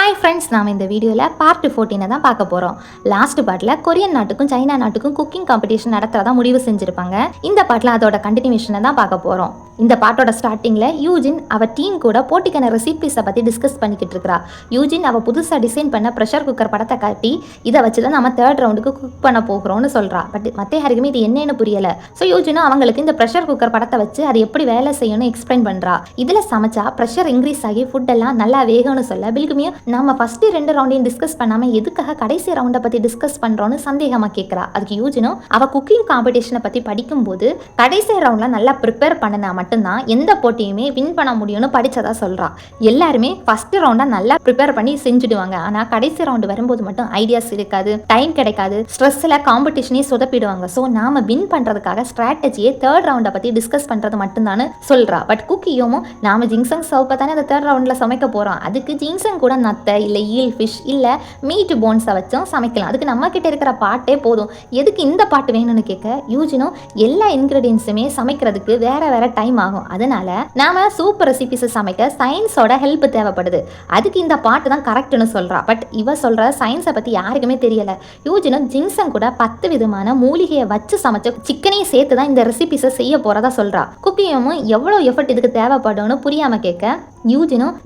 Hi friends, நாம் இந்த வீடியோவில் பார்ட் 14 தான் பார்க்க போகிறோம். லாஸ்ட் பார்ட்டில் கொரியன் நாட்டுக்கும் சைனா நாட்டுக்கும் குக்கிங் காம்படிஷன் நடத்துறதா முடிவு செஞ்சுருப்பாங்க. இந்த பார்ட்டில் அதோட கண்டினியூஷனை தான் பார்க்க போகிறோம். இந்த பார்ட்டோட ஸ்டார்டிங்கில் யூஜின் அவள் டீம் கூட போட்டிக்கான ரெசிபீஸை பற்றி டிஸ்கஸ் பண்ணிக்கிட்டு இருக்கிறா. யூஜின் அவள் புதுசாக டிசைன் பண்ண ப்ரெஷர் குக்கர் படத்தை காட்டி இதை வச்சு தான் நம்ம 3rd ரவுண்டுக்கு குக் பண்ண போகிறோம்னு சொல்கிறா. பட் மற்ற யாருக்குமே இது என்னன்னு புரியலை. ஸோ யூஜினும் அவங்களுக்கு இந்த ப்ரெஷர் குக்கர் படத்தை வச்சு அது எப்படி வேலை செய்யணும்னு எக்ஸ்பிளைன் பண்ணுறா. இதில் சமைச்சா ப்ரெஷர் இன்க்ரீஸ் ஆகி ஃபுட்டெல்லாம் நல்லா வேகணும்னு சொல்ல பில்குமியும் நம்ம ஃபர்ஸ்ட் 2 ரவுண்டையும் டிஸ்கஸ் பண்ணாம எதுக்காக கடைசி ரவுண்டை பத்தி டிஸ்கஸ் பண்றோம்னு சந்தேகமா கேட்கறா. அதுக்கு யூஜினும் அவ குக்கிங் காம்படிஷனை பத்தி படிக்கும்போது கடைசி ரவுண்ட்ல நல்லா ப்ரிப்பேர் பண்ணினா மட்டும்தான் எந்த போட்டியுமே வின் பண்ண முடியும்னு படிச்சதா சொல்றா. எல்லாருமே ஃபர்ஸ்ட் ரவுண்டா நல்லா ப்ரிப்பேர் பண்ணி செஞ்சுடுவாங்க. ஆனா கடைசி ரவுண்ட் வரும்போது மட்டும் ஐடியாஸ் இருக்காது, டைம் கிடைக்காது, ஸ்ட்ரெஸ்ல காம்படிஷனே சொதப்பிடுவாங்க. ஸோ நாம வின் பண்றதுக்காக ஸ்ட்ராட்டஜியை 3rd ரவுண்டை பத்தி டிஸ்கஸ் பண்றது மட்டும்தான் சொல்றா. பட் குக்கியும் நாம ஜிங்சங் சவுப்பை தானே அந்த 3rd ரவுண்ட்ல சமைக்க போறோம். அதுக்கு ஜிங்சங் கூட நத்தை இல்லை ஈல் ஃபிஷ் இல்லை மீட் போன்ஸை வச்சும் சமைக்கலாம். அதுக்கு நம்ம கிட்ட இருக்கிற பாட்டே போதும், எதுக்கு இந்த பாட்டு வேணும்னு கேட்க யூஜினும் எல்லா இன்கிரீடியன்ஸுமே சமைக்கிறதுக்கு வேற வேற டைம் ஆகும். அதனால நாம சூப்பர் ரெசிபிஸை சமைக்க சயின்ஸோட ஹெல்ப் தேவைப்படுது. அதுக்கு இந்த பாட்டு தான் கரெக்ட்னு சொல்றா. பட் இவ சொல்ற சயின்ஸை பத்தி யாருக்குமே தெரியல. யூஜினும் ஜிங்சங் கூட 10 விதமான மூலிகையை வச்சு சமைச்ச சிக்கனையும் சேர்த்து தான் இந்த ரெசிபிஸை செய்ய போறதா சொல்றா. குக்கியும் எவ்வளவு எஃபர்ட் இதுக்கு தேவைப்படும்னு புரியாம கேட்க யூஜினும்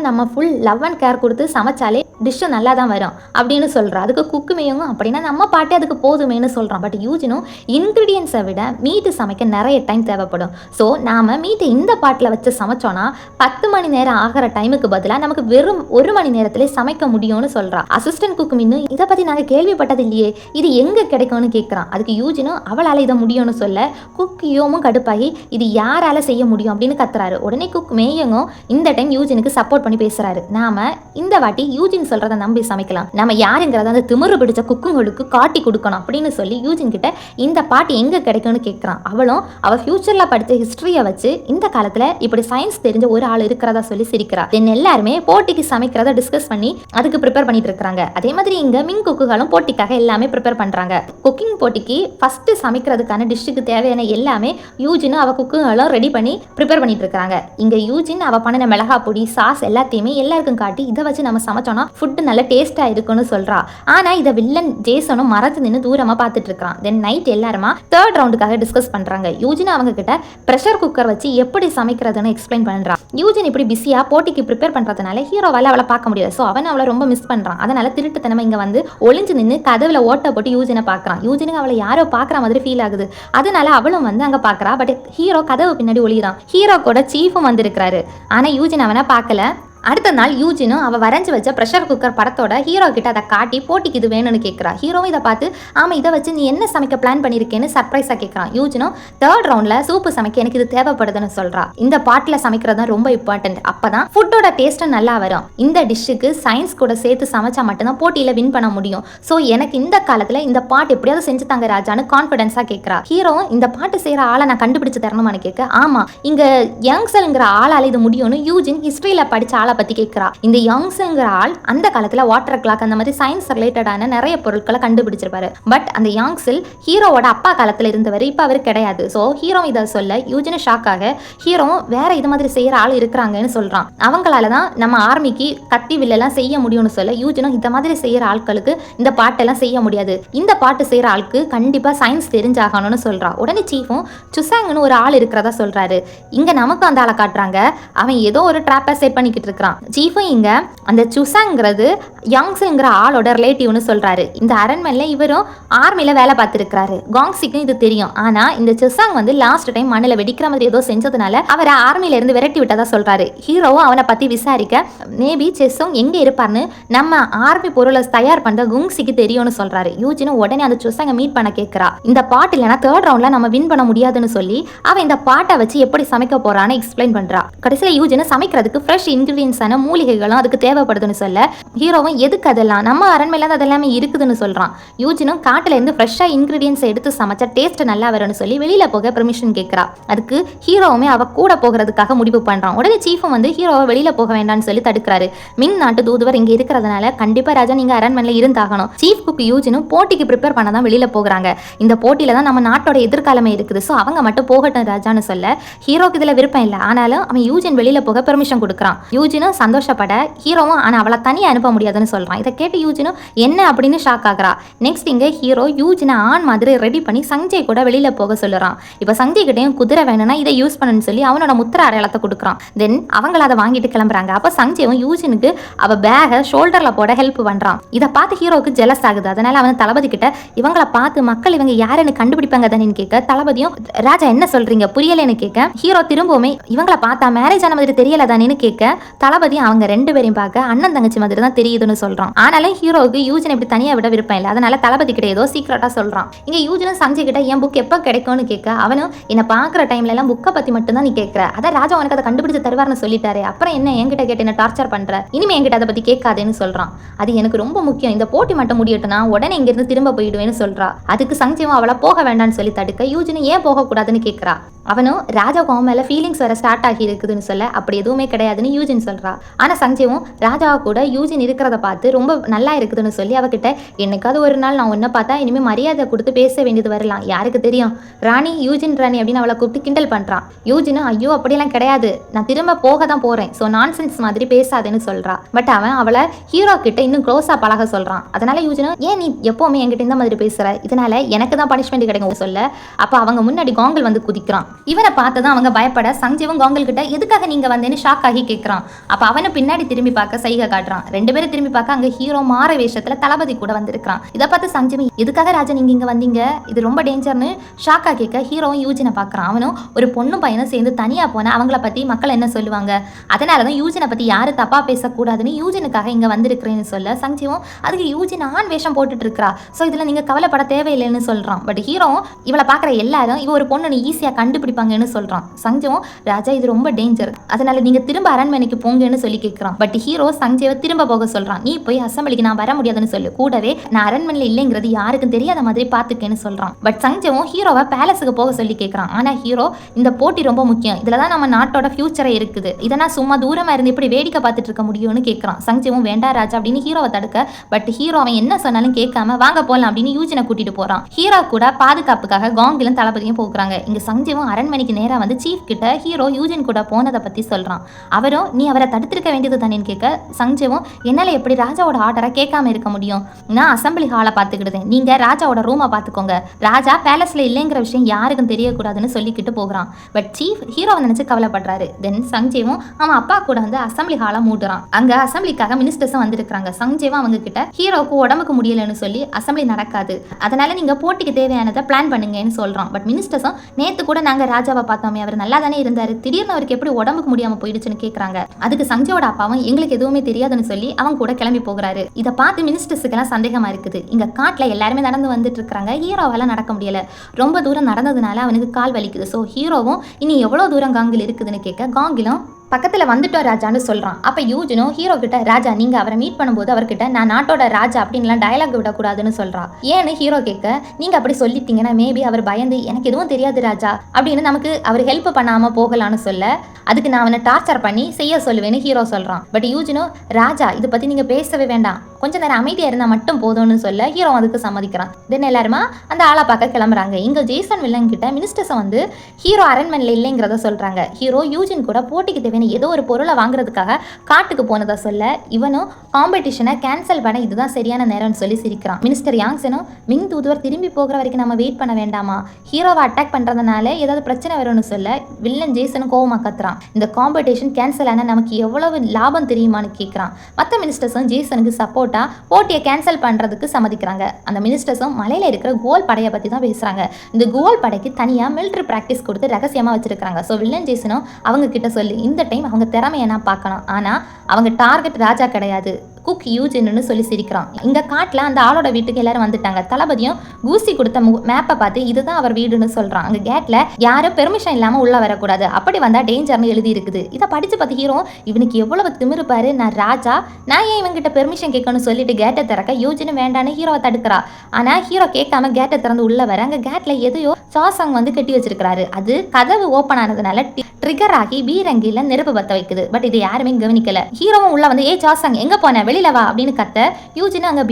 நம்ம ஃபுல் லவ் அண்ட் கேர் கொடுத்து சமைச்சாலே டிஷ்ஷு நல்லா தான் வரும் அப்படின்னு சொல்கிறா. அதுக்கு குக்குமேயும் அப்படின்னா நம்ம பாட்டே அதுக்கு போதுமேனு சொல்கிறான். பட் யூஜினும் இன்க்ரீடியன்ஸை விட மீட்டு சமைக்க நிறைய டைம் தேவைப்படும். ஸோ நாம் மீட்டை இந்த பாட்டில் வச்சு சமைச்சோன்னா 10 மணி நேரம் ஆகிற டைமுக்கு பதிலாக நமக்கு வெறும் 1 மணி நேரத்திலே சமைக்க முடியும்னு சொல்கிறா. அசிஸ்டன்ட் குக்கு இன்னும் இதை பற்றி நாங்கள் கேள்விப்பட்டது இல்லையே, இது எங்கே கிடைக்கும்னு கேட்குறான். அதுக்கு யூஜினும் அவளால் இதை முடியும்னு சொல்ல குக்கியோமும் கடுப்பாகி இது யாரால செய்ய முடியும் அப்படின்னு கத்துறாரு. உடனே குக் மேயங்கும் இந்த டைம் யூஜினுக்கு சப்போர்ட் பண்ணி பேசுறாரு. நாம இந்த வாட்டி யூஜின் சொல்றதை நம்பி சமைக்கலாம், நம்ம யாருங்கிறத அந்த திமிரு பிடிச்ச குக்குங்களுக்கு காட்டி கொடுக்கணும் அப்படின்னு சொல்லி யூஜின் கிட்ட இந்த பாட்டு எங்க கிடைக்கும்னு கேட்கறான். அவளும் அவ ஃபியூச்சர்ல படிச்ச ஹிஸ்டரியை வச்சு இந்த காலத்துல இப்படி சயின்ஸ் தெரிஞ்ச ஒரு ஆள் இருக்கிறதா சொல்லி சிரிக்கிறா. தென் எல்லாருமே போட்டிக்கு சமைக்கிறத டிஸ்கஸ் பண்ணி அதுக்கு ப்ரிப்பேர் பண்ணிட்டு இருக்காங்க. அதே மாதிரி இங்க மின் குக்குகளும் போட்டிக்காக எல்லாமே ப்ரிப்பேர் பண்றாங்க. குக்கிங் போட்டிக்கு ஃபர்ஸ்ட் சமைக்கிறதுக்கான டிஷ்ஷுக்கு தேவையான எல்லாமே யூஜினும் அவ குக்குகளும் ரெடி பண்ணி ப்ரிப்பேர் பண்ணிட்டு இருக்காங்க. இங்க யூஜின் அவ பண்ணின மிளகா பொடி சாஸ் எல்லாத்தையுமே எல்லாருக்கும் காட்டி இதை வச்சு நம்ம சமைச்சோம்னா ஃபுட்டு நல்ல டேஸ்டா இருக்கும்னு சொல்றா. ஆனா இதை வில்லன் ஜேசனும் மறந்து நின்று தூரமா பார்த்துட்டு இருக்கான். தென் நைட் எல்லாருமா 3rd ரவுண்டுக்காக டிஸ்கஸ் பண்றாங்க. யூஜின் அவங்க கிட்ட ப்ரெஷர் குக்கர் வச்சு எப்படி சமைக்கிறதுன்னு எக்ஸ்பிளைன் பண்றான். யூஜின் இப்படி பிஸியா போட்டிக்கு ப்ரிப்பேர் பண்றதுனால ஹீரோவால அவளை பார்க்க முடியாது. ஸோ அவன் அவளை ரொம்ப மிஸ் பண்றான். அதனால திருட்டுத்தனமா இங்க வந்து ஒளிஞ்சு நின்று கதவுல ஓட்ட போட்டு யூஜினை பார்க்கறான். யூஜினுக்கு அவளை யாரோ பார்க்குற மாதிரி ஃபீல் ஆகுது. அதனால அவளும் வந்து அங்க பார்க்கறா. பட் ஹீரோ கதவு பின்னாடி ஒளிறான். ஹீரோ கூட சீஃபும் வந்திருக்கிறாரு. ஆனா யூஜின் அவனை பார்க்கல. அடுத்த நாள் யூஜினும் அவள் வரைஞ்சி வச்ச ப்ரெஷர் குக்கர் படத்தோட ஹீரோ கிட்ட அதை காட்டி போட்டிக்கு இது வேணும்னு கேட்குறா. ஹீரோவும் இதை பார்த்து ஆமாம் இதை வச்சு நீ என்ன சமைக்க பிளான் பண்ணியிருக்கேன்னு சர்ப்ரைஸாக கேட்குறான். யூஜினும் 3rd ரவுண்டில் சூப்பு சமைக்க எனக்கு இது தேவைப்படுதுன்னு சொல்கிறா. இந்த பாட்டில் சமைக்கிறது தான் ரொம்ப இம்பார்ட்டன்ட், அப்போ தான் ஃபுட்டோட டேஸ்ட்டும் நல்லா வரும். இந்த டிஷ்ஷுக்கு சயின்ஸ் கூட சேர்த்து சமைச்சா மட்டும்தான் போட்டியில் வின் பண்ண முடியும். ஸோ எனக்கு இந்த காலத்தில் இந்த பாட்டு எப்படியாவது செஞ்சு தாங்க ராஜான்னு கான்ஃபிடென்ஸாக கேட்குறா. ஹீரோவும் இந்த பாட்டு செய்கிற ஆளை நான் கண்டுபிடிச்சு தரணுமான்னு கேட்க ஆமாம் இங்கே யங்ஸல்ங்கிற ஆளால் இது முடியும்னு யூஜின் ஹிஸ்ட்ரியில் படித்த ஆளை பத்தி கேட்கிறா. இந்த யங்ஸ்ங்கிற ஆள் அந்த காலத்துல வாட்டர் கிளாக் அந்த மாதிரி சயின்ஸ் ரிலேட்டடான நிறைய பொருட்களை கண்டுபிடிச்சிருப்பாரு. பட் அந்த யங்ஸில் ஹீரோவோட அப்பா காலத்துல இருந்தவர் இப்ப அவர் கிடையாது. ஸோ ஹீரோ இதை சொல்ல யூஜின் ஷாக் ஆக ஹீரோ வேற இது மாதிரி செய்யற ஆள் இருக்கிறாங்கன்னு சொல்றான். அவங்களால தான் நம்ம ஆர்மிக்கு கத்தி வில்லெல்லாம் செய்ய முடியும்னு சொல்ல யூஜினும் இந்த மாதிரி செய்யற ஆட்களுக்கு இந்த பாட்டெல்லாம் செய்ய முடியாது, இந்த பாட்டு செய்யற ஆளுக்கு கண்டிப்பா சயின்ஸ் தெரிஞ்சாகணும்னு சொல்றா. உடனே சீஃபும் சுசாங்னு ஒரு ஆள் இருக்கிறதா சொல்றாரு. இங்க நமக்கு அந்த ஆளை காட்டுறாங்க. அவன் ஏதோ ஒரு ட்ராப்பை செட் பண்ணிக்கிட்டு இருக்கிறான். சீஃபும் இங்க அந்த சுசாங்கிறது யங்ஸ்ங்கிற ஆளோட ரிலேட்டிவ்னு சொல்றாரு. இந்த அரண்மனையில இவரும் ஆர்மில வேலை பார்த்துருக்காரு. காங்ஸிக்கும் இது தெரியும். ஆனா இந்த சுசாங் வந்து லாஸ்ட் டைம் மண்ணில் வெடிக்கிற மாதிரி ஏதோ செஞ்சதுனால அவரை ஆர்மில இருந்து விரட்டி விட்டதா சொல்றாரு. ஹீரோவும் அவனை பத்தி விசாரிக்க மேபி செஸ்ஸும் எங்க இருப்பார்னு நம்ம ஆர்மி பொருளை தயார் பண்ற குங்ஸிக்கு தெரியும்னு சொல்றாரு. யூஜினும் உடனே அந்த சுசாங்க மீட் பண்ண கேட்கிறா. இந்த பாட்டு இல்லைன்னா 3rd ரவுண்ட்ல நம்ம வின் பண்ண முடியாதுன்னு சொல்லி அவன் இந்த பாட்டை வச்சு எப்படி சமைக்க போறான்னு எக்ஸ்பிளைன் பண்றா. கடைசியில் யூஜினும் சமைக்கிறதுக்கு ஃப்ரெஷ் இன்கிரீடியன்ஸ் மூலிகைகளும் அதுக்கு தேவைப்படுதுன்னு சொல்ல ஹீரோவும் எதுக்கு அதெல்லாம் நம்ம அரண்மையில அதெல்லாமே இருக்குதுன்னு சொல்றான். யூஜினும் காட்டுல இருந்து ஃப்ரெஷ்ஷா இன்கிரீடியன்ஸ் எடுத்து சமைச்சா டேஸ்ட் நல்லா வரும்னு சொல்லி வெளியில போக பெர்மிஷன் கேட்கிறா. அதுக்கு ஹீரோவுமே அவ கூட போகிறதுக்காக முடிவு பண்றான். உடனே சீஃபும் வந்து ஹீரோவை வெளியில போக வேண்டாம்னு சொல்லி தடுக்கிறாரு. மின் நாட்டு தூதுவர் இங்க இருக்கிறதுனால கண்டிப்பா ராஜா நீங்க அரண்மனையில இருந்தாகணும். சீஃப் குக் யூஜினும் போட்டிக்கு ப்ரிப்பேர் பண்ண தான் வெளியில போகிறாங்க. இந்த போட்டியில தான் நம்ம நாட்டோட எதிர்காலமே இருக்குது. ஸோ அவங்க மட்டும் போகட்டும் ராஜான்னு சொல்ல ஹீரோக்கு இதுல விருப்பம் இல்லை. ஆனாலும் அவன் யூஜின் வெளியில போக பெர்மிஷன் கொடுக்குறான். யூஜினும் யூஜினும் சந்தோஷப்பட ஹீரோவும் ஆனால் அவளை தனியாக அனுப்ப முடியாதுன்னு சொல்கிறான். இதை கேட்டு யூஜினும் என்ன அப்படின்னு ஷாக் ஆகுறா. நெக்ஸ்ட் இங்கே ஹீரோ யூஜினை ஆண் மாதிரி ரெடி பண்ணி சஞ்சய் கூட வெளியில் போக சொல்லுறான். இப்போ சஞ்சய் கிட்டையும் குதிரை வேணும்னா இதை யூஸ் பண்ணுன்னு சொல்லி அவனோட முத்திர அடையாளத்தை கொடுக்குறான். தென் அவங்கள அதை வாங்கிட்டு கிளம்புறாங்க. அப்போ சஞ்சயும் யூஜினுக்கு அவள் பேகை ஷோல்டரில் போட ஹெல்ப் பண்ணுறான். இதை பார்த்து ஹீரோவுக்கு ஜெலஸ் ஆகுது. அதனால அவன் தளபதி கிட்ட இவங்களை பார்த்து மக்கள் இவங்க யாருன்னு கண்டுபிடிப்பாங்க தானே கேட்க, தளபதியும் ராஜா என்ன சொல்றீங்க புரியலன்னு கேட்க, ஹீரோ திரும்பவுமே இவங்களை பார்த்தா மேரேஜ் ஆன மாதிரி தெரியல தானேன்னு கேட்க, தளபதி அவங்க 2 பேரையும் பார்க்க அண்ணன் தங்கச்சி மாதிரி தான் தெரியுதுன்னு சொல்றான். ஆனாலும் ஹீரோவுக்கு யூஜின் இப்படி தனியா விட விருப்பம் இல்லை. அதனால தளபதி கிட்ட ஏதோ சீக்கிரட்டா சொல்றான். இங்க யூஜினும் சஞ்சய் கிட்ட என் புக் எப்போ கிடைக்கும்னு கேட்க, அவனும் என்ன பாக்குற டைம்ல எல்லாம் புக்கை பத்தி மட்டும் தான் நீ கேட்கற, அதான் ராஜா உனக்கு அதை கண்டுபிடிச்சு தருவார்னு சொல்லிட்டாரு, அப்புறம் என்ன என்கிட்ட கேட்டு என்ன டார்ச்சர் பண்ற, இனிமே என்கிட்ட அதை பத்தி கேட்காதேன்னு சொல்றான். அது எனக்கு ரொம்ப முக்கியம், இந்த போட்டி மட்டும் முடியட்டும்னா உடனே இங்க இருந்து திரும்ப போயிடுவேன்னு சொல்றா. அதுக்கு சஞ்சயும் அவளை போக வேண்டாம்னு சொல்லி தடுக்க, யூஜினும் ஏன் போக கூடாதுன்னு கேட்கறா. அவனும் ராஜாவுக்கு அவன் மேல ஃபீலிங்ஸ் வர ஸ்டார்ட் ஆகி இருக்குதுன்னு சொல்ல, அப்படி எதுவுமே கிடையாதுன்னு யூஜின் சொல்றா. ஆனா சஞ்சயும் ராஜாவை கூட யூஜின் இருக்கிறத பார்த்து ரொம்ப நல்லா இருக்குதுன்னு சொல்லி அவகிட்ட என்னைக்காவது ஒரு நாள் நான் உன்னை பார்த்தா இனிமே மரியாதை கொடுத்து பேச வேண்டியது வரலாம், யாருக்கு தெரியும் ராணி யூஜின் ராணி அப்படின்னு அவளை கூப்பிட்டு கிண்டல் பண்றான். யூஜினும் ஐயோ அப்படியெல்லாம் கிடையாது, நான் திரும்ப போக தான் போறேன், ஸோ நான்சென்ஸ் மாதிரி பேசாதேன்னு சொல்றா. பட் அவன் அவளை ஹீரோ கிட்ட இன்னும் க்ளோஸா பழக சொல்றான். அதனால யூஜினும் ஏன் நீ எப்பவுமே என்கிட்ட இந்த மாதிரி பேசுற, இதனால எனக்கு தான் பனிஷ்மெண்ட் கிடைக்கும் சொல்ல, அப்ப அவங்க முன்னாடி காங்கல் வந்து குதிக்கிறான். இவனை பார்த்ததும் அவங்க பயப்பட சஞ்சீவும் காங்கல் கிட்ட எதுக்காக நீங்க வந்தேன்னு ஷாக் ஆகி கேட்கிறான். அப்ப அவனை பின்னாடி திரும்பி பார்க்க சைகை காட்டுறான். 2 பேரும் திரும்பி பார்க்க அங்க ஹீரோ மாற வேஷத்துல தளபதி கூட வந்திருக்கான். இதை பார்த்து சஞ்சீவன் எதுக்காக ராஜா நீங்க இங்க வந்தீங்க, இது ரொம்ப டேஞ்சர்னு ஷாக்கா கேட்க ஹீரோவும் யூஜினை பார்க்கறான். அவனும் ஒரு பொண்ணும் பையனும் சேர்ந்து தனியா போன அவங்கள பத்தி மக்கள் என்ன சொல்லுவாங்க, அதனாலதான் யூஜினை பத்தி யாரு தப்பா பேசக்கூடாதுன்னு யூஜினுக்காக இங்க வந்திருக்கிறேன்னு சொல்ல, சஞ்சீவும் அதுக்கு யூஜின் ஆண் வேஷம் போட்டுட்டு இருக்கா, சோ இதுல நீங்க கவலைப்பட தேவையில்லைன்னு சொல்றான். பட் ஹீரோவும் இவளை பாக்குற எல்லாரும் இவ ஒரு பொண்ணு ஈஸியா கண்டுபிடிப்பாங்கன்னு சொல்றான். சஞ்சயும் ராஜா இது ரொம்ப டேஞ்சர், அதனால நீங்க திரும்ப அரண்மனைக்கு போங்கன்னு சொல்லி கேட்கிறான். பட் ஹீரோ சஞ்சயை திரும்ப போக சொல்றான். நீ போய் அசம்பிளிக்கு நான் வர முடியாதுன்னு சொல்லு, கூடவே நான் அரண்மனையில் இல்லைங்கிறது யாருக்கும் தெரியாத மாதிரி பாத்துக்கேன்னு சொல்றான். பட் சஞ்சயும் ஹீரோவை பேலஸுக்கு போக சொல்லி கேட்கிறான். ஆனா ஹீரோ இந்த போட்டி ரொம்ப முக்கியம், இதுலதான் நம்ம நாட்டோட ஃபியூச்சரே இருக்குது, இதை நான் சும்மா தூரமா இருந்து இப்படி வேடிக்கை பார்த்துட்டு இருக்க முடியும்னு கேட்கிறான். சஞ்சயும் வேண்டா ராஜா அப்படின்னு ஹீரோவை தடுக்க, பட் ஹீரோ அவன் என்ன சொன்னாலும் கேட்காம வாங்க போலாம் அப்படின்னு யூஜினை கூட்டிட்டு போறான். ஹீரோ கூட பாதுகாப்புக்காக காங்கிலும் தளபதியும் போக்குறாங்க. இங்க சஞ்சயும் அரண்மனைக்கு நேரா வந்து சீஃப் கிட்ட ஹீரோ யூஜின் கூட போனதை பத்தி சொல்றான். அவரும் நீ அவரை தடுத்திருக்க வேண்டியது தானேன்னு கேட்க, சஞ்சயும் என்னால எப்படி ராஜாவோட ஆர்டரை கேட்காம இருக்க முடியும், நான் அசம்பிளி ஹாலை பார்த்துக்கிடுதேன், நீங்க ராஜாவோட ரூமை பார்த்துக்கோங்க, ராஜா பேலஸ்ல இல்லைங்கிற விஷயம் யாருக்கும் தெரியக்கூடாதுன்னு சொல்லிக்கிட்டு போகிறான். பட் சீஃப் ஹீரோவை நினைச்சு கவலைப்படுறாரு. தென் சஞ்சயும் அவன் அப்பா கூட வந்து அசம்பிளி ஹாலை மூடுறான். அங்க அசம்பிளிக்காக மினிஸ்டர்ஸும் வந்திருக்காங்க. சஞ்சயும் அவங்க கிட்ட ஹீரோவுக்கு உடம்புக்கு முடியலன்னு சொல்லி அசம்பிளி நடக்காது, அதனால நீங்க போட்டிக்கு தேவையானதை பிளான் பண்ணுங்கன்னு சொல்றான். பட் மினிஸ்டர்ஸும் நேத்து கூட நாங்க ராஜாவை பார்த்தோமே, அவர் நல்லா தானே இருந்தாரு, திடீர்னு அவருக்கு எப்படி உடம்புக்கு முடியாம போயிடுச்சுன்னு கேட்கறாங்க. அதுக்கு சஞ்சயோட அப்பாவும் எங்களுக்கு எதுவுமே தெரியாதுன்னு சொல்லி அவங்க கூட கிளம்பி போகிறாரு. இதை பார்த்து மினிஸ்டர்ஸுக்கு எல்லாம் சந்தேகமா இருக்குது. இங்க காட்டுல எல்லாருமே நடந்து வந்துட்டு இருக்காங்க, ஹீரோவால நடக்க முடியல, ரொம்ப தூரம் நடந்ததுனால அவனுக்கு கால் வலிக்குது. ஸோ ஹீரோவும் இனி எவ்வளவு தூரம் காங்கில் இருக்குதுன்னு கேட்க, காங்கிலும் பக்கத்தில் வந்துட்டோம் ராஜான்னு சொல்கிறான். அப்போ யூஜினும் ஹீரோ கிட்ட ராஜா நீங்கள் அவரை மீட் பண்ணும்போது அவர்கிட்ட நான் நாட்டோட ராஜா அப்படின்லாம் டயலாக் விடக்கூடாதுன்னு சொல்கிறான். ஏன்னு ஹீரோ கேட்க, நீங்கள் அப்படி சொல்லிட்டீங்கன்னா மேபி அவர் பயந்து எனக்கு எதுவும் தெரியாது ராஜா அப்படின்னு நமக்கு அவர் ஹெல்ப் பண்ணாமல் போகலான்னு சொல்ல, அதுக்கு நான் அவனை டார்ச்சர் பண்ணி செய்ய சொல்லுவேன்னு ஹீரோ சொல்கிறான். பட் யூஜினும் ராஜா இதை பற்றி நீங்கள் பேசவே வேண்டாம், கொஞ்சம் நேரம் அமைதியாக இருந்தால் மட்டும் போதும்னு சொல்ல ஹீரோ அதுக்கு சம்மதிக்கிறான். தென் எல்லாருமா அந்த ஆளை பார்க்க கிளம்புறாங்க. இங்கே ஜேசன் வில்லன் கிட்ட மினிஸ்டர்ஸை வந்து ஹீரோ அரண்மனையில் இல்லைங்கிறத சொல்கிறாங்க. ஹீரோ யூஜின் கூட போட்டிக்கு தேவையான ஏதோ ஒரு பொருளை வாங்குறதுக்காக காட்டுக்கு போனதா சொல்ல, இவனும் காம்படிஷனை கேன்சல் பண்ண இதுதான் சரியான நேரம்னு சொல்லி சிரிக்கிறான். மினிஸ்டர் யாங்சனும் மிங் தூதுவர் திரும்பி போகிற வரைக்கும் நம்ம வெயிட் பண்ண வேண்டாமா, ஹீரோவை அட்டாக் பண்றதுனால ஏதாவது பிரச்சனை வரும்னு சொல்ல வில்லன் ஜேசனும் கோவமா கத்துறான். இந்த காம்படிஷன் கேன்சல் ஆனா நமக்கு எவ்வளவு லாபம் தெரியுமான்னு கேட்கிறான். மற்ற மினிஸ்டர்ஸும் ஜேசனுக்கு சப்போர்ட்டா போட்டியை கேன்சல் பண்றதுக்கு சம்மதிக்கிறாங்க. அந்த மினிஸ்டர்ஸும் மலையில இருக்கிற கோல் படையை பத்தி தான் பேசுறாங்க. இந்த கோல் படைக்கு தனியா மிலிட்டரி பிராக்டிஸ் கொடுத்து ரகசியமா வச்சிருக்காங்க. ஸோ வில்லன் ஜேசனும் அவங்க கிட்ட சொல்லி இந்த டைம் அவங்க திறமையை நான் பார்க்கணும், ஆனா அவங்க டார்கெட் ராஜா கிடையாது, குக் யூஜின்னு சொல்லி சிரிக்கிறான். இங்க காட்டுல அந்த ஆளோட வீட்டுக்கு எல்லாரும் வந்துட்டாங்க. தளபதியும் கூசி கொடுத்த மேப்பை பார்த்து இதுதான் அவர் வீடுன்னு சொல்றான். அங்க கேட்ல யாரும் பெர்மிஷன் இல்லாம உள்ள வரக்கூடாது, அப்படி வந்தா டேஞ்சர்னு எழுதி இருக்குது. இதை படிச்சு பார்த்து ஹீரோ இவனுக்கு எவ்வளவு திமிரு பாரு, நான் ராஜா, நான் ஏன் இவங்கிட்ட பெர்மிஷன் கேட்கணும்னு சொல்லிட்டு கேட்டை திறக்க யூஜின்னு வேண்டான்னு ஹீரோவை தடுக்கிறா. ஆனா ஹீரோ கேட்காம கேட்டை திறந்து உள்ள வர அங்க கேட்ல எதையோ சாசங் வந்து கட்டி வச்சிருக்காரு. அது கதவு ஓப்பன் ஆனதுனால ட்ரிகர் ஆகி பீரங்கில நெருப்பு பத்த வைக்குது. பட் இது யாருமே கவனிக்கல. ஹீரோவும் உள்ள வந்து ஏ சாசங் எங்க போன வெளியில வா அப்படின்னு கத்த யூஜின் அங்க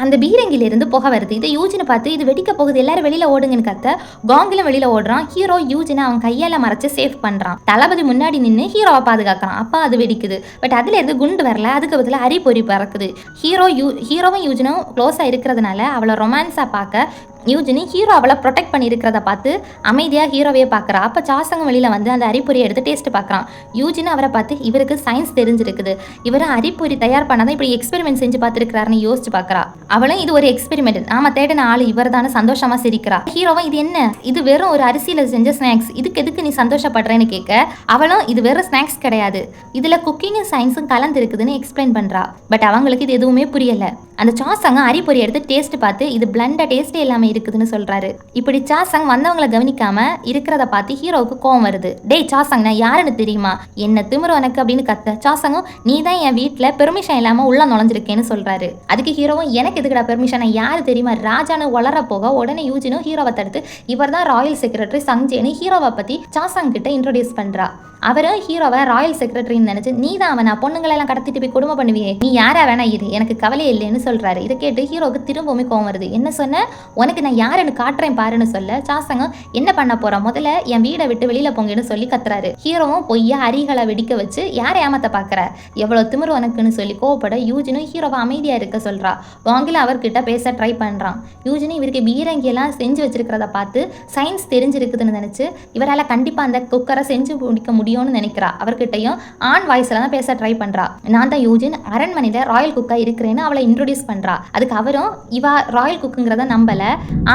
அந்த பீரங்கில இருந்து புகை வருது. இதை யூஜின் பார்த்து இது வெடிக்க போகுது எல்லாரும் வெளியில ஓடுங்கன்னு கத்த காங்கிலும் வெளியில ஓடுறான். ஹீரோ யூஜினை அவன் கையால மறைச்சு சேஃப் பண்றான். தளபதி முன்னாடி நின்று ஹீரோவை பாதுகாக்கிறான். அப்ப அது வெடிக்குது. பட் அதுல இருந்து குண்டு வரல. அதுக்கு பதிலா அரிப்பொறி பறக்குது. ஹீரோவும் யூஜினும் க்ளோஸா இருக்கிறதுனால அவளை ரொமான்ஸா பார்க்க யூஜினி ஹீரோ அவளை ப்ரொடெக்ட் பண்ணி இருக்கிறத பார்த்து அமைதியாக ஹீரோவையே பார்க்குறா. அப்போ சாசங்க வெளியில் வந்து அந்த அரிப்பொரியை எடுத்து டேஸ்ட் பார்க்குறான். யூஜினி அவரை பார்த்து இவருக்கு சயின்ஸ் தெரிஞ்சிருக்குது, இவர் அரிப்பொரி தயார் பண்ணாதான் இப்படி எக்ஸ்பெரிமெண்ட் செஞ்சு பார்த்துருக்கிறாருன்னு யோசிச்சு பார்க்குறா. அவளும் இது ஒரு எக்ஸ்பெரிமெண்ட், நாம தேடின ஆள் இவர் தானே சந்தோஷமா சிரிக்கிறா. ஹீரோவும் இது என்ன, இது வெறும் ஒரு அரிசியில் செஞ்ச ஸ்நாக்ஸ், இதுக்கு எதுக்கு நீ சந்தோஷப்படுறேன்னு கேட்க அவளும் இது வெறும் ஸ்நாக்ஸ் கிடையாது, இதில் குக்கிங்கும் சயின்ஸும் கலந்து இருக்குதுன்னு எக்ஸ்பிளைன் பண்ணுறா. பட் அவங்களுக்கு இது எதுவுமே புரியலை. அந்த சாசங்க அரிப்பொரி எடுத்து டேஸ்ட் பார்த்து இது பிளண்டா டேஸ்ட் எல்லாமே இருக்குதுன்னு சொல்றாரு. இப்படி சாசங் வந்தவங்களை கவனிக்காம இருக்கிறத பார்த்து ஹீரோவுக்கு கோவம் வருது. டேய் சாசங், நான் யாருன்னு தெரியுமா, என்ன திமிரு உனக்கு அப்படின்னு கத்த சாசங்கும் நீ தான் என் வீட்டுல பெர்மிஷன் இல்லாம உள்ள நுழைஞ்சிருக்கேன்னு சொல்றாரு. அதுக்கு ஹீரோவும் எனக்கு எதுக்குடா பெர்மிஷன், யாரு தெரியுமா ராஜான்னு வளர போக உடனே யூஜினும் ஹீரோவை தடுத்து இவர் தான் ராயல் செக்ரட்டரி சங்ஜேன்னு ஹீரோவை பத்தி சாசங் கிட்ட இன்ட்ரோடியூஸ் பண்றா. அவரும் ஹீரோவை ராயல் செக்ரட்டரின்னு நினைச்சு நீ தான் அவனா பொண்ணுங்களெல்லாம் கடத்திட்டு போய் கொடுமை பண்ணுவியே, நீ யாரா வேணா இது எனக்கு கவலையே இல்லைன்னு சொல்றாரு. இதை கேட்டு ஹீரோவுக்கு திரும்பவுமே கோவம் வருது. என்ன சொன்ன, உனக்கு நான் யாருன்னு காட்டுறேன் பாருன்னு சொல்ல சாசங்கம் என்ன பண்ண போறா, முதல்ல என் வீடை விட்டு வெளியில போங்கன்னு சொல்லி கத்துறாரு. ஹீரோவும் பொய்யா அரிகளை வெடிக்க வச்சு யாரை ஏமாத்த பாக்குற, எவ்வளவு திமிரு உனக்குன்னு சொல்லி கோவப்பட யூஜினும் ஹீரோவை அமைதியா இருக்க சொல்றா. வாங்கில அவர்கிட்ட பேச ட்ரை பண்றான். யூஜினி இவருக்கு பீரங்கி எல்லாம் செஞ்சு வச்சிருக்கிறத பார்த்து சயின்ஸ் தெரிஞ்சிருக்குதுன்னு நினைச்சு இவரால் கண்டிப்பா அந்த குக்கரை செஞ்சு முடிக்க முடியும்னு நினைக்கிறா. அவர்கிட்டையும் ஆன் வாய்ஸ்ல தான் பேச ட்ரை பண்றா. நான் தான் யூஜின் அரண்மனையில ராயல் குக்கா இருக்கிறேன்னு அவளை இன்ட்ரோடியூஸ் பண்றா. அதுக்கு அவரும் இவா ராயல் குக்குங்கிறத நம்பல.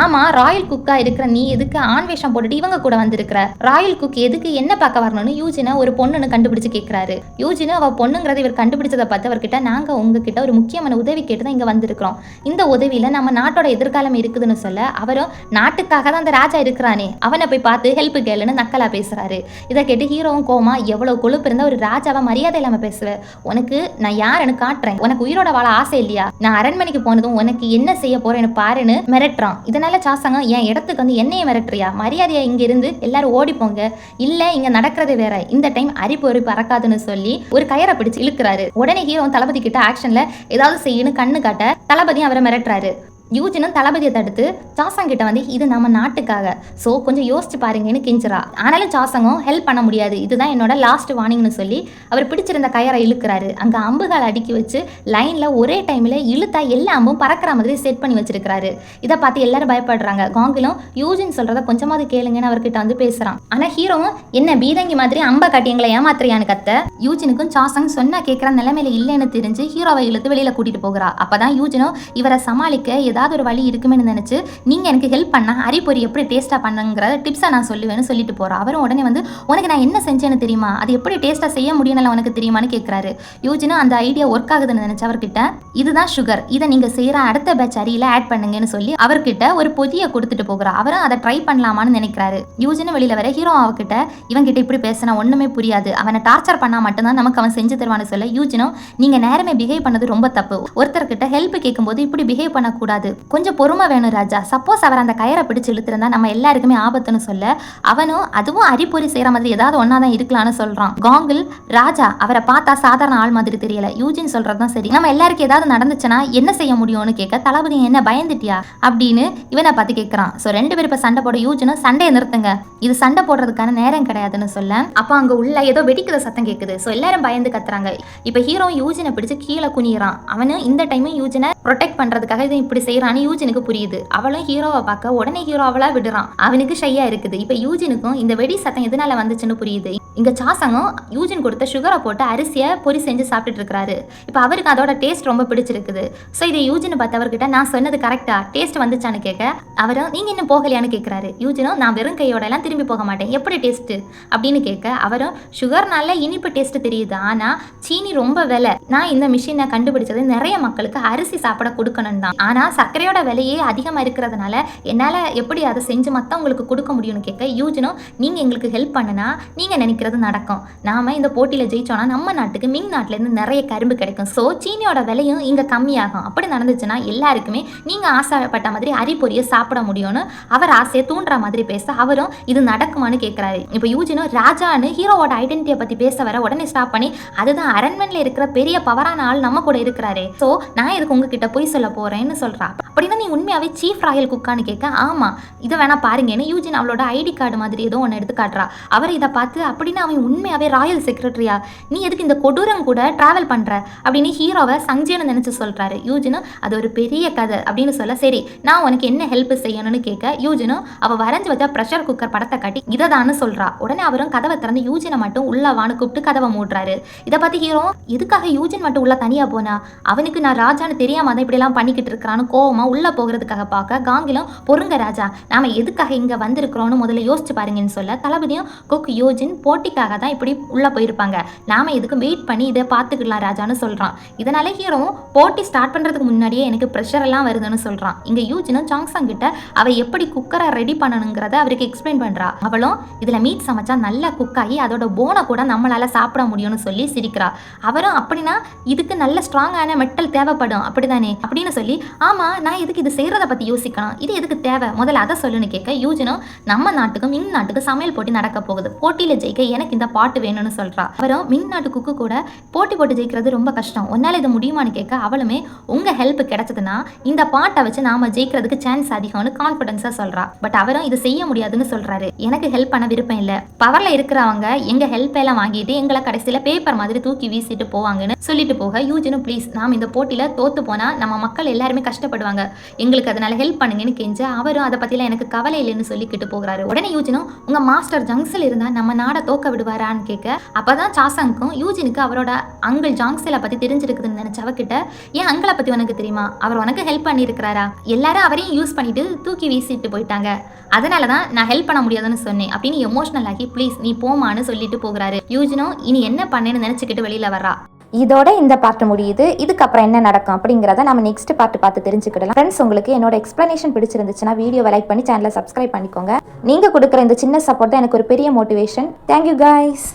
ஆமா ராயல் குக்கா இருக்கிற நீ எதுக்கு ஆண் வேஷம் போட்டுட்டு இவங்க கூட வந்திருக்கிற, ராயல் குக் எதுக்கு என்ன பார்க்க வரணும்னு யூஜினை ஒரு பொண்ணுன்னு கண்டுபிடிச்சு கேட்கிறாரு. யூஜினும் அவ பொண்ணுங்கிறத இவர் கண்டுபிடிச்சதை பார்த்து அவர்கிட்ட நாங்க உங்ககிட்ட ஒரு முக்கியமான உதவி கேட்டு தான் இங்க வந்திருக்கிறோம், இந்த உதவியில நம்ம நாட்டோட எதிர்காலம் இருக்குதுன்னு சொல்ல அவரும் நாட்டுக்காக தான் அந்த ராஜா இருக்கிறானே அவனை போய் பார்த்து ஹெல்ப் கேளுன்னு நக்கலா பேசுறாரு. இதை கேட்டு ஹீரோவும் கோமா எவ்வளவு கொழுப்பு இருந்தா ஒரு ராஜாவை மரியாதை இல்லாம பேசுவேன், உனக்கு நான் யாருன்னு காட்டுறேன், உனக்கு உயிரோட வாழ ஆசை இல்லையா, நான் அரண்மனைக்கு போனதும் உனக்கு என்ன செய்ய போறேன்னு பாருன்னு மிரட்டுறான். இதனால சாசங்க என் இடத்துக்கு வந்து என்னைய மிரட்டுறியா, மரியாதையா இங்க இருந்து எல்லாரும் ஓடி போங்க, இல்ல இங்க நடக்கிறதே வேற, இந்த டைம் அரிப்பொறி பறக்காதுன்னு சொல்லி ஒரு கயிறை பிடிச்சு இழுக்கிறாரு. உடனே ஹீரோ தளபதி கிட்ட ஆக்ஷன்ல ஏதாவது செய்யணும் கண்ணு காட்ட தளபதியும் அவரை மிரட்டுறாரு. யூஜினும் தளபதியை தடுத்து சாசங் கிட்ட வந்து இது நம்ம நாட்டுக்காக, ஸோ கொஞ்சம் யோசிச்சு பாருங்கன்னு கெஞ்சுறா. ஆனாலும் சாசங்கும் ஹெல்ப் பண்ண முடியாது, இதுதான் என்னோட லாஸ்ட் வார்னிங்னு சொல்லி அவர் பிடிச்சிருந்த கயரை இழுக்கிறாரு. அங்கே அம்புகளை அடுக்கி வச்சு லைன்ல ஒரே டைம்ல இழுத்தா எல்லா அம்பும் பறக்கிற மாதிரி செட் பண்ணி வச்சிருக்காரு. இதை பார்த்து எல்லாரும் பயப்படுறாங்க. காங்கிலும் யூஜின் சொல்றத கொஞ்சமாவது கேளுங்கன்னு அவர்கிட்ட வந்து பேசுறான். ஆனா ஹீரோவும் என்ன பீரங்கி மாதிரி அம்பை காட்டி எங்களை ஏமாத்துறியான்னு கத்த யூஜினுக்கும் சாசங் சொன்னா கேட்கிற நிலைமையில இல்லைன்னு தெரிஞ்சு ஹீரோவை இழுத்து வெளியில கூட்டிட்டு போகிறா. அப்பதான் யூஜினும் இவரை சமாளிக்க ஏதாவது ஒரு வழி இருக்குமென்னு நினைச்சு நீங்க எனக்கு ஹெல்ப் பண்ணா அரிப்பொரி எப்படி டேஸ்டா பண்ணுங்கிற டிப்ஸை நான் சொல்லுவேன்னு சொல்லிட்டு போறா. அவரும் உடனே வந்து உனக்கு நான் என்ன செஞ்சேன்னு தெரியுமா, அது எப்படி டேஸ்டா செய்ய முடியும்னு உனக்கு தெரியுமான்னு கேட்கிறாரு. யூஜினும் அந்த ஐடியா ஒர்க் ஆகுதுன்னு நினைச்சு அவர்கிட்ட இதுதான் சுகர், இதை நீங்க செய்யற அடுத்த பேட்ச் அரியில ஆட் பண்ணுங்கன்னு சொல்லி அவர்கிட்ட ஒரு பொதியை கொடுத்துட்டு போகிறா. அவரும் அதை ட்ரை பண்ணலாமான்னு நினைக்கிறாரு. யூஜினும் வெளியில வர ஹீரோ அவகிட்ட இவங்கிட்ட இப்படி பேசினா ஒண்ணுமே புரியாது, அவனை டார்ச்சர் பண்ணா மட்டும்தான் நமக்கு அவன் செஞ்சு தருவான்னு சொல்ல யூஜினும் நீங்க நேரமே பிஹேவ் பண்ணது ரொம்ப தப்பு, ஒருத்தர்கிட்ட ஹெல்ப் கேட்கும்போது இப்படி பிஹேவ் பண்ணக்கூடாது, கொஞ்சம் பொறுமை வேணும் ராஜா, சப்போஸ் அவர் அந்த கயிறை பிடிச்சு இழுத்திருந்தா நம்ம எல்லாருக்குமே ஆபத்துன்னு சொல்ல அவனும் அதுவும் அரிப்பொரி செய்யற மாதிரி ஏதாவது ஒன்னாதான் இருக்கலாம்னு சொல்றான். காங்கில் ராஜா அவரை பார்த்தா சாதாரண ஆள் மாதிரி தெரியல, யூஜின் சொல்றதுதான் சரி, நம்ம எல்லாருக்கும் ஏதாவது நடந்துச்சுன்னா என்ன செய்ய முடியும்னு கேட்க தளபதி என்ன பயந்துட்டியா அப்படின்னு இவனை பார்த்து கேட்கறான். ஸோ ரெண்டு பேரும் இப்ப சண்டை போட யூஜினும் சண்டையை நிறுத்துங்க, இது சண்டை போடுறதுக்கான நேரம் கிடையாதுன்னு சொல்ல அப்போ அங்க உள்ள ஏதோ வெடிக்கிற சத்தம் கேட்குது. ஸோ எல்லாரும் பயந்து கத்துறாங்க. இப்ப ஹீரோ யூஜினை பிடிச்சு கீழே குனிறான். அவனு இந்த டைமும் யூஜினை ப்ரொடெக்ட் பண்றதுக்காக இதை இப்படி செய்யறான்னு யூஜினுக்கு புரியுது. அவளும் ஹீரோவை பார்க்க உடனே ஹீரோ அவளா விடுறான். அவனுக்கு ஷையா இருக்குது. இப்ப யூஜினுக்கும் இந்த வெடி சத்தம் எதனால வந்துச்சுன்னு புரியுது. இங்க சாசங்கும் யூஜின் கொடுத்த சுகரை போட்டு அரிசியை பொரி செஞ்சு சாப்பிட்டுட்டு இருக்காரு. இப்ப அவருக்கு அதோட டேஸ்ட் ரொம்ப பிடிச்சிருக்குது. ஸோ இதை யூஜின் பார்த்து அவர்கிட்ட நான் சொன்னது கரெக்டா டேஸ்ட் வந்துச்சான்னு கேட்க அவரும் நீங்க இன்னும் போகலையான்னு கேட்கிறாரு. யூஜினும் நான் வெறும் கையோட எல்லாம் திரும்பி போக மாட்டேன், எப்படி டேஸ்ட் அப்படின்னு கேட்க அவரும் சுகர்னால இனிப்பு டேஸ்ட் தெரியுது, ஆனா சீனி ரொம்ப விலை, நான் இந்த மிஷினை கண்டுபிடிச்சது நிறைய மக்களுக்கு அரிசி சாப்பிட கொடுக்கணும் தான், ஆனா சர்க்கரையோட விலையே அதிகமா இருக்கிறதுனால என்னால எப்படி அதை செஞ்சு மத்தவங்களுக்கு கொடுக்க முடியும்னு கேட்க யூஜினும் நீங்க எங்களுக்கு ஹெல்ப் பண்ணுனா நீங்க நினைக்கிற ஜெயிக்கிறது நடக்கும். நாம இந்த போட்டியில் ஜெயிச்சோன்னா நம்ம நாட்டுக்கு மிங் நாட்டிலேருந்து நிறைய கரும்பு கிடைக்கும். ஸோ சீனியோட விலையும் இங்கே கம்மியாகும். அப்படி நடந்துச்சுன்னா எல்லாருக்குமே நீங்கள் ஆசைப்பட்ட மாதிரி அரிப்பொரியை சாப்பிட முடியும்னு அவர் ஆசையை தூண்டுற மாதிரி பேச அவரும் இது நடக்குமான்னு கேட்குறாரு. இப்போ யூஜினும் ராஜான்னு ஹீரோவோட ஐடென்டிட்டியை பற்றி பேச வர உடனே ஸ்டாப் பண்ணி அதுதான் அரண்மனையில் இருக்கிற பெரிய பவரான ஆள் நம்ம கூட இருக்கிறாரு. ஸோ நான் இதுக்கு உங்ககிட்ட போய் சொல்ல போறேன்னு சொல்றா. அப்படின்னா நீ உண்மையாவே சீஃப் ராயல் குக்கான்னு கேட்க ஆமா இதை வேணா பாருங்கன்னு யூஜின் அவளோட ஐடி கார்டு மாதிரி ஏதோ ஒன்று எடுத்து காட்டுறா. அவர் இதை பார்த்து அப்படின்னு அவன் உண்மையாவே ராயல் செக்ரட்டரியா, நீ எதுக்கு இந்த கொடூரம் கூட டிராவல் பண்ற அப்படின்னு ஹீரோவை சஞ்சயன்னு நினைச்சு சொல்றாரு. யூஜினும் அது ஒரு பெரிய கதை அப்படின்னு சொல்ல சரி நான் உனக்கு என்ன ஹெல்ப் செய்யணும்னு கேட்க யூஜினும் அவ வரைஞ்சு வச்ச ப்ரெஷர் குக்கர் படத்தை காட்டி இதை தான்னு சொல்றா. உடனே அவரும் கதவை திறந்து யூஜினை மட்டும் உள்ளவான்னு கூப்பிட்டு கதவை மூடுறாரு. இதை பார்த்து ஹீரோ எதுக்காக யூஜின் மட்டும் உள்ள தனியா போனா, அவனுக்கு நான் ராஜான்னு தெரியாம தான் இப்படி எல்லாம் பண்ணிக்கிட்டு இருக்கிறான்னு கோவமா உள்ள போகிறதுக்காக பார்க்க காங்கிலும் பொறுங்க ராஜா நாம எதுக்காக இங்க வந்திருக்கிறோம்னு முதல்ல யோசிச்சு பாருங்கன்னு சொல்ல தளபதியும் குக் யூஜின் போட்டிக்காக தான் இப்படி உள்ள போயிருப்பாங்க, நாம எதுக்கு வெயிட் பண்ணி இதை பார்த்துக்கலாம் ராஜான்னு சொல்றான். இதனால ஹீரோ போட்டி ஸ்டார்ட் பண்றதுக்கு முன்னாடியே எனக்கு ப்ரெஷர் எல்லாம் வருதுன்னு சொல்றான். இங்க யூஜினும் சாங்சங் கிட்ட அவ எப்படி குக்கரை ரெடி பண்ணணுங்கிறத அவருக்கு எக்ஸ்பிளைன் பண்றா. அவளும் இதுல மீட் சமைச்சா நல்லா குக் ஆகி அதோட போனை கூட நம்மளால சாப்பிட முடியும்னு சொல்லி சிரிக்கிறா. அவரும் அப்படின்னா இதுக்கு நல்ல ஸ்ட்ராங்கான மெட்டல் தேவைப்படும் அப்படிதானே அப்படின்னு சொல்லி ஆமா நான் எதுக்கு இது செய்யறத பத்தி யோசிக்கணும், இது எதுக்கு தேவை முதல்ல அதை சொல்லுன்னு கேட்க யூஜினும் நம்ம நாட்டுக்கும் மிங் நாட்டுக்கு சமையல் போட்டி நடக்க போகுது, போட்டியில ஜெயிக்க எனக்கு இந்த பாட்டு வேணும்னு சொல்றா. அவரும் மிங் நாட்டு குக்கு கூட போட்டி போட்டு ஜெயிக்கிறது ரொம்ப கஷ்டம், உன்னால இது முடியுமான்னு கேட்க அவளுமே உங்க ஹெல்ப் கிடைச்சதுன்னா இந்த பாட்டை வச்சு நாம ஜெயிக்கிறதுக்கு சான்ஸ் அதிகம்னு கான்ஃபிடன்ஸா சொல்றா. பட் அவரும் இது செய்ய முடியாதுன்னு சொல்றாரு. எனக்கு ஹெல்ப் பண்ண விருப்பம் இல்ல, பவர்ல இருக்கிறவங்க எங்க ஹெல்ப் எல்லாம் வாங்கிட்டு எங்களை கடைசியில பேப்பர் மாதிரி தூக்கி வீசிட்டு போவாங்கன்னு சொல்லிட்டு போக யூஜினும் ப்ளீஸ் நாம் இந்த போட்டியில தோத்து போனா நம்ம மக்கள் எல்லாருமே கஷ்டப்படுவாங்க, எங்களுக்கு அதனால ஹெல்ப் பண்ணுங்கன்னு கெஞ்ச அவரும் அதை பத்திலாம் எனக்கு கவலை இல்லைன்னு சொல்லிக்கிட்டு போகிறாரு. உடனே யூஜினும் உங்க மாஸ்டர் ஜங்ஸில் இருந்தா நம்ம நாடை தோக்க விடுவாரான்னு கேட்க அப்பதான் சாசங்கும் யூஜினுக்கு அவரோட அங்கிள் ஜாங்ஸில பத்தி தெரிஞ்சிருக்குதுன்னு நினைச்சவகிட்ட ஏன் அங்கிளை பத்தி உனக்கு தெரியுமா, அவர் உனக்கு ஹெல்ப் பண்ணி இருக்கிறாரா, எல்லாரும் அவரையும் யூஸ் பண்ணிட்டு தூக்கி வீசிட்டு போயிட்டாங்க, அதனாலதான் நான் ஹெல்ப் பண்ண முடியாதுன்னு சொன்னேன் அப்படின்னு எமோஷனல் ஆகி ப்ளீஸ் நீ போமான்னு சொல்லிட்டு போகிறாரு. யூஜினும் இனி என்ன பண்ணேன்னு நினைச்சுக்கிட்டு வெளியில வர்றா. இதோட இந்த பார்ட் முடியுது. இதுக்கப்புறம் என்ன நடக்கும் அப்படிங்கிறத நம்ம நெக்ஸ்ட் பார்ட் பார்த்து தெரிஞ்சுக்கிடலாம். ஃப்ரெண்ட்ஸ் உங்களுக்கு என்னோட எக்ஸ்பிளனேஷன் பிடிச்சிருந்துச்சுன்னா வீடியோவை லைக் பண்ணி சேனலை சப்ஸ்கிரைப் பண்ணிக்கோங்க. நீங்கள் கொடுக்குற இந்த சின்ன சப்போர்ட் தான் எனக்கு ஒரு பெரிய மோட்டிவேஷன். Thank you guys.